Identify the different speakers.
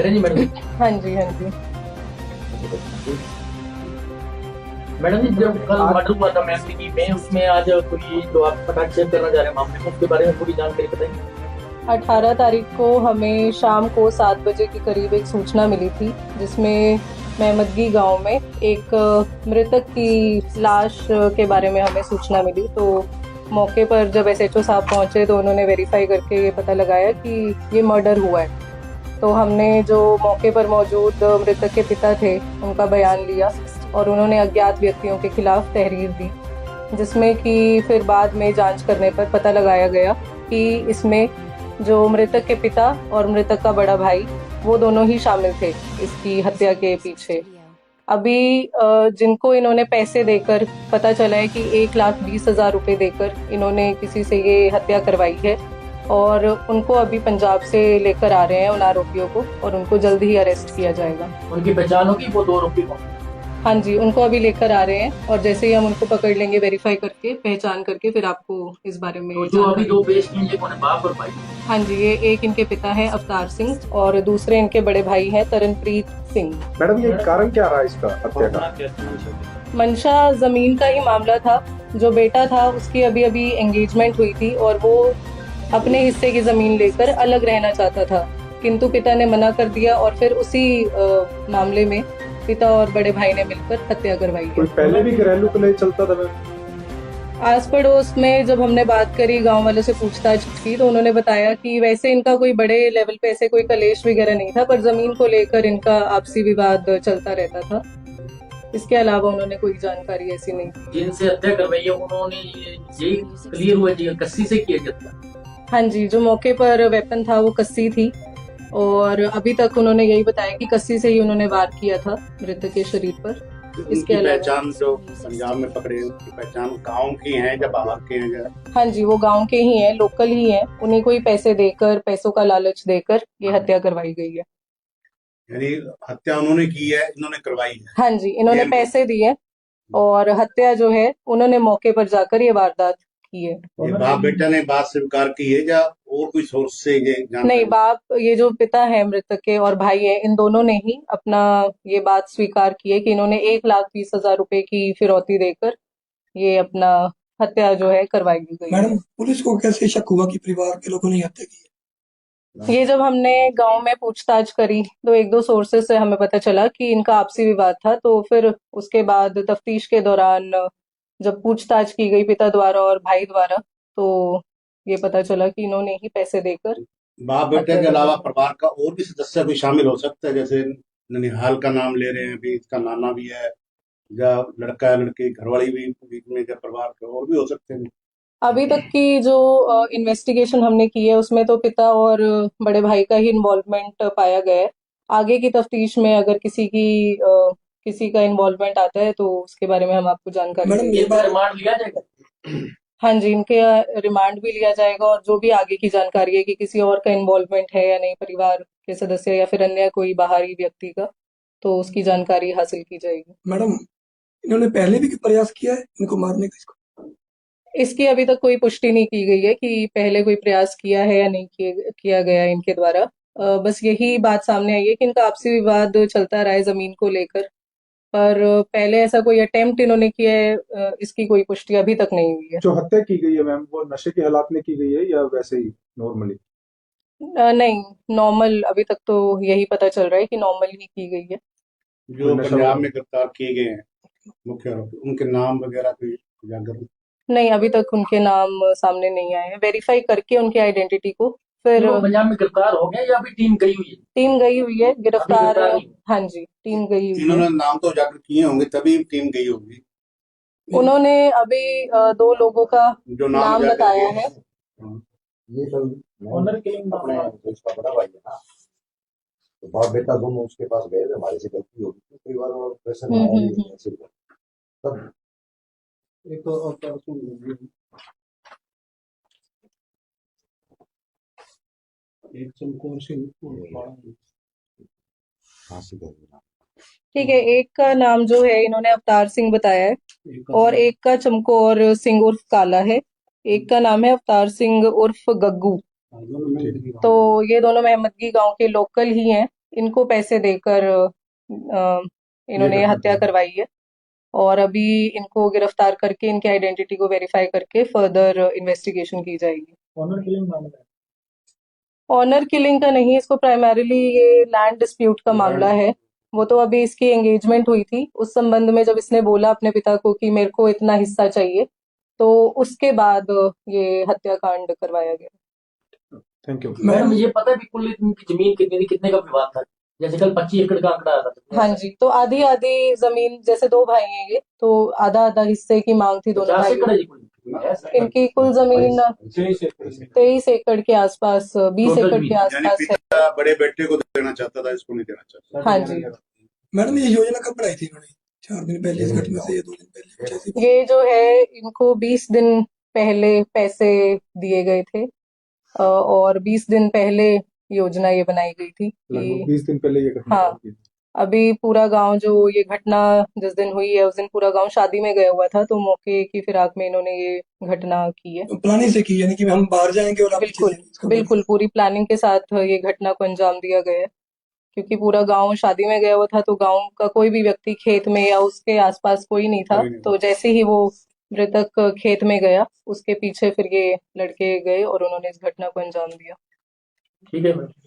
Speaker 1: रहे हैं जी मैडम?
Speaker 2: हाँ जी, हाँ जी।
Speaker 1: मैडम जी, जब कल मर्डर हुआ था मैम की में, उसमें आज कोई जो आप पटाक्षेप करना चाह रहे हैं मामले में, उसके बारे में पूरी जानकारी बताएंगे?
Speaker 2: 18 तारीख को हमें शाम को 7 बजे के करीब एक सूचना मिली थी, जिसमें मेहमदगी गांव में एक मृतक की लाश के बारे में हमें सूचना मिली। तो मौके पर जब एसएचओ साहब पहुंचे तो उन्होंने वेरीफाई करके ये पता लगाया कि ये मर्डर हुआ है। तो हमने जो मौके पर मौजूद मृतक के पिता थे उनका बयान लिया और उन्होंने अज्ञात व्यक्तियों के खिलाफ तहरीर दी, जिसमें कि फिर बाद में जांच करने पर पता लगाया गया कि इसमें जो मृतक के पिता और मृतक का बड़ा भाई वो दोनों ही शामिल थे इसकी हत्या के पीछे। अभी जिनको इन्होंने पैसे देकर, पता चला है कि 1,20,000 रुपए देकर इन्होंने किसी से ये हत्या करवाई है और उनको अभी पंजाब से लेकर आ रहे हैं उन आरोपियों को और उनको जल्द ही अरेस्ट किया जाएगा।
Speaker 1: उनकी पहचान होगी वो दो आरोपी को?
Speaker 2: हाँ जी, उनको अभी लेकर आ रहे हैं और जैसे ही हम उनको पकड़ लेंगे वेरीफाई करके, पहचान करके, फिर आपको इस बारे में
Speaker 1: तो जो अभी दो पेश किए ये कौन है, बाप और भाई?
Speaker 2: हाँ जी, ये एक इनके पिता हैं अवतार सिंह और दूसरे इनके बड़े भाई हैं तरनप्रीत सिंह।
Speaker 3: मैडम ये कारण क्या रहा इसका हत्या का?
Speaker 2: मंशा जमीन का ही मामला था। जो बेटा था उसकी अभी अभी एंगेजमेंट हुई थी और वो अपने हिस्से की जमीन लेकर अलग रहना चाहता था, किंतु पिता ने मना कर दिया और फिर उसी मामले में पिता और बड़े भाई ने मिलकर हत्या करवाई है।
Speaker 3: पहले भी घरेलू कलह चलता था मैम?
Speaker 2: आस पड़ोस में जब हमने बात करी, गांव वालों से पूछताछ की, तो उन्होंने बताया कि वैसे इनका कोई बड़े लेवल पे ऐसे कोई कलेश वगैरह नहीं था, पर जमीन को लेकर इनका आपसी विवाद चलता रहता था। इसके अलावा उन्होंने कोई जानकारी ऐसी नहीं दी।
Speaker 1: जिनसे हत्या करवाई है उन्होंने यही क्लियर हुआ जी कस्सी से किया हत्या?
Speaker 2: हाँ जी, जो मौके पर वेपन था वो कस्सी थी और अभी तक उन्होंने यही बताया कि कस्सी से ही उन्होंने वार किया था मृतक के शरीर पर।
Speaker 4: इसकी पहचान जो पंजाब में पकड़े उनकी पहचान गांव की है या बाहर के हैं?
Speaker 2: हाँ जी, वो गांव के ही हैं, लोकल ही हैं। उन्हीं को ही पैसे देकर, पैसों का लालच देकर ये हत्या करवाई गई है।
Speaker 4: यानी हत्या उन्होंने की है, इन्होंने करवाई है?
Speaker 2: हाँ जी, इन्होंने पैसे दिए और हत्या जो है उन्होंने मौके पर जाकर ये वारदात की है।
Speaker 4: ये बाप बेटा ने बात स्वीकार की है या और कोई सोर्स से ये
Speaker 2: नहीं, बाप, ये जो पिता है मृतक के और भाई है, इन दोनों ने ही अपना ये बात स्वीकार की है कि इन्होंने 1,20,000 रुपए की फिरौती देकर ये अपना हत्या जो है करवाई गई है।
Speaker 5: मैडम, पुलिस को कैसे शक हुआ कि परिवार के लोगों ने हत्या की?
Speaker 2: ये जब हमने गांव में पूछताछ करी तो एक दो सोर्सेस से हमें पता चला कि इनका आपसी विवाद था। तो फिर उसके बाद तफ्तीश के दौरान जब पूछताछ की गई पिता द्वारा और भाई द्वारा, तो ये पता चला कि इन्होंने ही पैसे देकर।
Speaker 4: बाप बेटे के अलावा परिवार का और भी सदस्य भी शामिल हो सकता है, जैसे ननिहाल का नाम ले रहे हैं अभी, इसका नाना भी है या लड़का है लड़की घरवाली भी बीच में, जब परिवार के और भी हो सकते हैं?
Speaker 2: अभी तक की जो इन्वेस्टिगेशन हमने की है उसमें तो पिता और बड़े भाई का ही इन्वॉल्वमेंट पाया गया है। आगे की तफ्तीश में अगर किसी का इन्वॉल्वमेंट आता है तो उसके बारे में हम आपको जानकारी
Speaker 5: मैडम,
Speaker 2: देंगे।
Speaker 5: ये बात
Speaker 1: रिमांड लिया जाएगा?
Speaker 2: हाँ जी, इनके रिमांड भी लिया जाएगा और जो भी आगे की जानकारी है कि किसी और का इन्वॉल्वमेंट है या नहीं, परिवार के सदस्य या फिर अन्य कोई बाहरी व्यक्ति का, तो उसकी जानकारी हासिल की जाएगी।
Speaker 5: मैडम, इन्होंने पहले भी प्रयास किया है इनको मारने का?
Speaker 2: इसकी अभी तक कोई पुष्टि नहीं की गई है कि पहले कोई प्रयास किया है या नहीं किया गया इनके द्वारा। बस यही बात सामने आई है कि इनका आपसी विवाद चलता रहा है जमीन को लेकर, पर पहले ऐसा कोई अटेम्प्ट इन्होंने किया है, इसकी कोई पुष्टि अभी तक नहीं हुई है।
Speaker 3: जो हत्या की गई है मैम वो नशे के हालात में की गई है या वैसे ही नॉर्मली?
Speaker 2: नहीं, नॉर्मल अभी तक तो यही पता चल रहा है कि नॉर्मल ही की गई है।
Speaker 4: जो पंजाब में गिरफ्तार किए गए हैं मुख्य आरोपी, उनके नाम वगैरह कोई उजागर?
Speaker 2: नहीं, अभी तक उनके नाम सामने नहीं आए हैं। वेरीफाई करके उनकी आइडेंटिटी को फिर।
Speaker 1: वो पंजाब में गिरफ्तार हो गए या अभी टीम गई हुई है?
Speaker 2: टीम गई हुई है गिरफ्तार।
Speaker 1: गिरफ्तार नहीं।
Speaker 2: हाँ जी, टीम गई हुई है।
Speaker 4: इन्होंने नाम तो उजागर किए होंगे तभी टीम गई होगी।
Speaker 2: उन्होंने अभी 2 लोगों का
Speaker 4: जो
Speaker 2: नाम
Speaker 4: उजागर
Speaker 2: बताया
Speaker 4: किए
Speaker 2: है।
Speaker 4: हैं।
Speaker 6: ये सब ऑनर किलिंग अपने इसका बड़ा भाई है ना, तो बाप बेटा दोनों उसके पास गए थे, हमारे से गलती होगी तो परिवार वालों प्रेशर में आया नहीं ऐसे ही। तब एक और एक चमकोर से फांसी कर देना।
Speaker 2: ठीक है, एक का नाम जो है इन्होंने अवतार सिंह बताया है और एक का चमकौर सिंह उर्फ काला है। एक का नाम है अवतार सिंह उर्फ गग्गू। तो ये दोनों मेहमदगी गांव के लोकल ही हैं। इनको पैसे देकर इन्होंने
Speaker 3: घटना
Speaker 2: हत्या करवाई है। और अभी इनको गिरफ्तार करके इनकी आइडेंटिटी को वेरीफाई करके फर्दर इन्वेस्टिगेशन की जाएगी।
Speaker 1: ऑनर किलिंग मामला है।
Speaker 2: ऑनर किलिंग का नहीं, इसको प्राइमरीली ये लैंड डिस्प्यूट का मामला है। वो तो अभी इसकी एंगेजमेंट हुई थी, उस संबंध में जब इसने बोला अपने पिता को कि मेरे को इतना हिस्सा चाहिए, तो उसके बाद ये हत्याकांड करवाया गया।
Speaker 3: Thank you.
Speaker 1: मैडम ये पता है बिल्कुल इनकी जमीन कितनी थी, कितने का विवाद था? जैसे कल 25 एकड़ का आंकड़ा आया था।
Speaker 2: हाँ जी, तो आधी आधी जमीन, जैसे दो भाई हैं ये, तो आधा आधा हिस्से की मांग थी दोनों
Speaker 1: 50 एकड़
Speaker 2: भाइयों
Speaker 1: है जी कुल। ऐसा?
Speaker 2: की। इनकी कुल जमीन 23 एकड़ के आसपास, 20
Speaker 1: Total
Speaker 2: एकड़
Speaker 1: भी।
Speaker 2: के
Speaker 4: यानी
Speaker 2: आसपास है।
Speaker 4: पिता बड़े बेटे को देना चाहता था, इसको नहीं देना चाहता।
Speaker 2: हाँ जी,
Speaker 5: मैडम ये योजना कब बनाई थी इन्होंने? 4 दिन पहले इस घटना से या 2 दिन पहले कुछ ऐसी बात?
Speaker 2: ये जो है इनको 20 दिन पहले पैसे दिए गए थे, और 20 दिन पहले योजना ये बनाई गई थी
Speaker 3: लगभग
Speaker 2: कि
Speaker 3: 20 दिन पहले ये घटना
Speaker 2: हाँ,
Speaker 3: हुई थी।
Speaker 2: अभी पूरा गांव, जो ये घटना जिस दिन हुई है उस दिन पूरा गांव शादी में गया हुआ था, तो मौके की फिराक में इन्होंने ये घटना की है।
Speaker 5: तो प्लानिंग से की, यानी कि हम बाहर जाएंगे और आप पीछे
Speaker 2: बिल्कुल
Speaker 5: जाएंगे, इसका
Speaker 2: बिल्कुल, पूरी प्लानिंग के साथ ये घटना को अंजाम दिया गया है। क्योंकि पूरा गांव शादी में गया हुआ था, तो गांव का कोई भी व्यक्ति खेत में या उसके आसपास कोई नहीं था।
Speaker 4: कोई नहीं।
Speaker 2: तो जैसे ही वो मृतक खेत में गया, उसके पीछे फिर ये लड़के गए और उन्होंने इस घटना को अंजाम दिया।
Speaker 1: ठीक है मैडम।